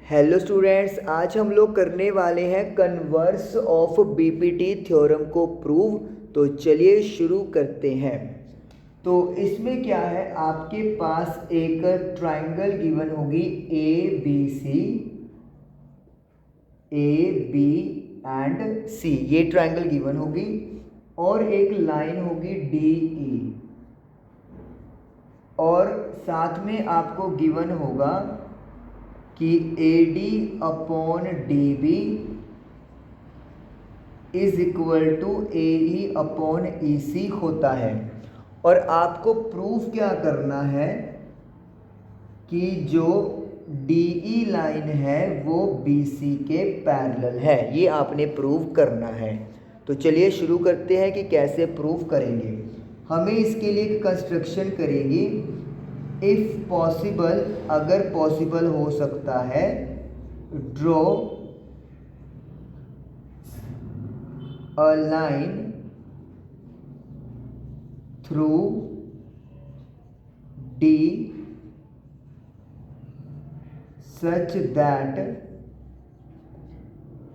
Hello students, आज हम लोग करने वाले हैं कन्वर्स ऑफ बीपीटी थ्योरम को प्रूव। तो चलिए शुरू करते हैं। तो इसमें क्या है, आपके पास एक ट्राइंगल गिवन होगी ए बी एंड सी, ये ट्राइंगल गिवन होगी और एक लाइन होगी डी ई, और साथ में आपको गिवन होगा कि A D upon D B is equal to A E upon E C होता है। और आपको प्रूफ क्या करना है कि जो डी ई लाइन है वो बी सी के पैरेलल है, ये आपने प्रूव करना है। तो चलिए शुरू करते हैं कि कैसे प्रूव करेंगे। हमें इसके लिए एक कंस्ट्रक्शन करेंगे, इफ़ पॉसिबल, अगर पॉसिबल हो सकता है, draw a line through D such that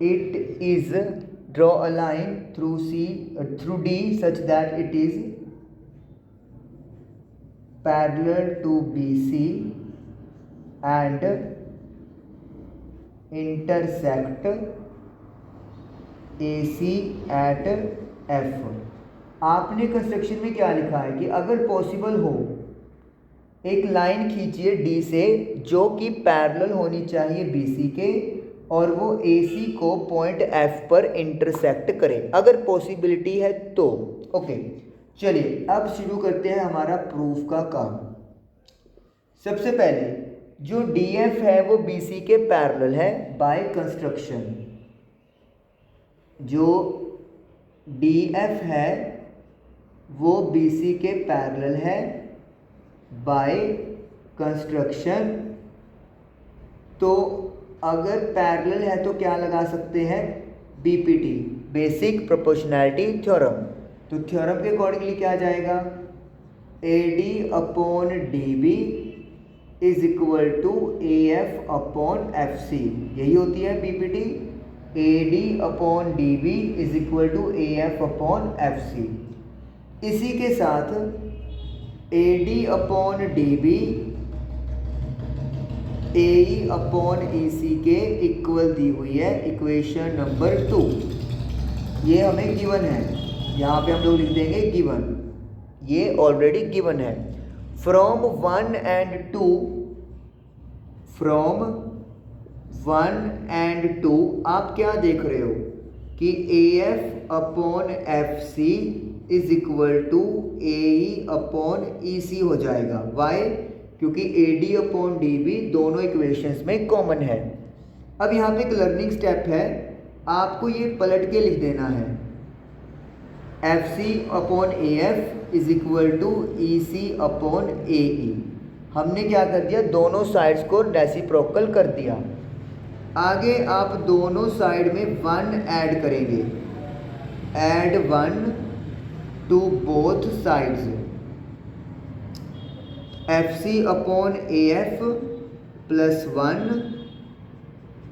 it is, draw a line through D such that it is parallel to BC and intersect AC at F। आपने कंस्ट्रक्शन में क्या लिखा है कि अगर पॉसिबल हो एक लाइन खींचिए डी से जो कि पैरेलल होनी चाहिए बीसी के, और वो एसी को पॉइंट एफ पर इंटरसेक्ट करे, अगर पॉसिबिलिटी है तो। ओके, चलिए अब शुरू करते हैं हमारा प्रूफ का काम। सबसे पहले जो डी एफ है वो बीसी के पैरेलल है बाय कंस्ट्रक्शन। जो डी एफ है वो बीसी के पैरेलल है बाय कंस्ट्रक्शन। तो अगर पैरेलल है तो क्या लगा सकते हैं, बीपीटी, बेसिक प्रोपोर्शनैलिटी थ्योरम। तो थ्योरम के अकॉर्डिंगली क्या जाएगा, A D upon D B is equal to A F upon F C, यही होती है BPT. A D upon D B is equal to A F upon F C. इसी के साथ A D upon D B A E upon E C के equal दी हुई है, equation number 2। ये हमें गिवन है, यहाँ पे हम लोग लिख देंगे गिवन, ये ऑलरेडी गिवन है। फ्रॉम 1 एंड 2, फ्रॉम 1 एंड 2 आप क्या देख रहे हो कि A F upon F C is equal to A E upon E C हो जाएगा। वाई? क्योंकि A D upon D B दोनों इक्वेशंस में कॉमन है। अब यहाँ पे एक लर्निंग स्टेप है, आपको ये पलट के लिख देना है, F C upon A F is equal to E C upon A E. हमने क्या कर दिया, दोनों साइड्स को रेसिप्रोकल कर दिया। आगे आप दोनों साइड में 1 ऐड करेंगे, add 1 to both sides, F C upon A F plus 1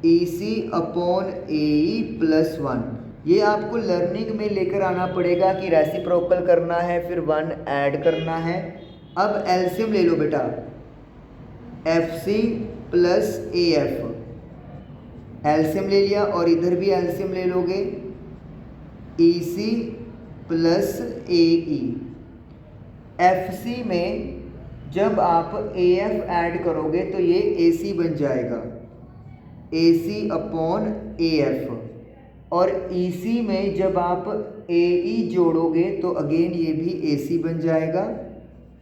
E C upon A E plus 1। ये आपको लर्निंग में लेकर आना पड़ेगा कि रेसिप्रोकल करना है, फिर 1 ऐड करना है। अब एलसीएम ले लो बेटा, F C plus A F, LCM ले लिया, और इधर भी एलसीएम ले लोगे, ई सी प्लस ए ई। एफ सी में जब आप ए एफ ऐड करोगे तो ये ए सी बन जाएगा, ए सी अपॉन ए एफ। और ई सी में जब आप ए ई जोड़ोगे तो अगेन ये भी ए सी बन जाएगा,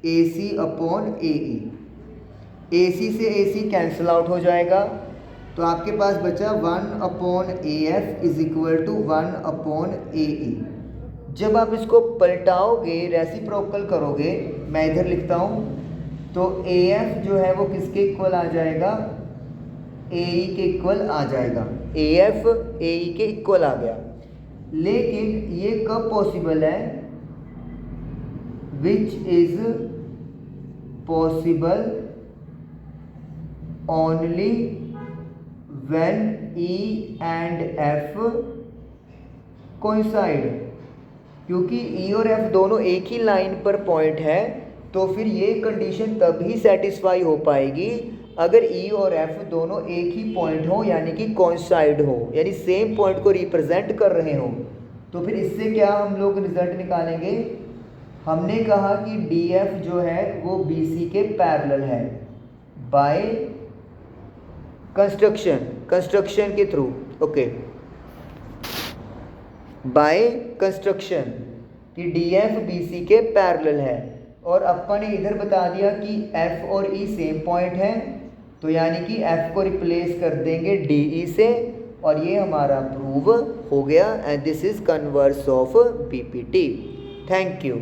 ए सी अपॉन ए ई। ए सी से ए सी कैंसिल आउट हो जाएगा, तो आपके पास बचा 1 upon A F is equal to 1 upon A E. जब आप इसको पलटाओगे, रेसिप्रोकल करोगे, मैं इधर लिखता हूँ, तो ए एफ जो है वो किसके इक्वल आ जाएगा, ए ई के इक्वल आ जाएगा। ए एफ ए ई के इक्वल आ गया। लेकिन ये कब पॉसिबल है, which is possible only when E and F coincide, क्योंकि E और F दोनों एक ही लाइन पर पॉइंट है तो फिर ये कंडीशन तभी सेटिस्फाई हो पाएगी अगर E और F दोनों एक ही पॉइंट हो, यानी कि कोइंसाइड हो, यानी सेम पॉइंट को रिप्रेजेंट कर रहे हो। तो फिर इससे क्या हम लोग रिजल्ट निकालेंगे, हमने कहा कि DF जो है वो BC के पैरेलल है बाय कंस्ट्रक्शन के थ्रू, ओके, बाय कंस्ट्रक्शन कि DF BC के पैरेलल है। और अपन ने इधर बता दिया कि F और E सेम पॉइंट है, तो यानी कि F को रिप्लेस कर देंगे DE से और ये हमारा प्रूव हो गया। And this is converse of BPT। Thank you.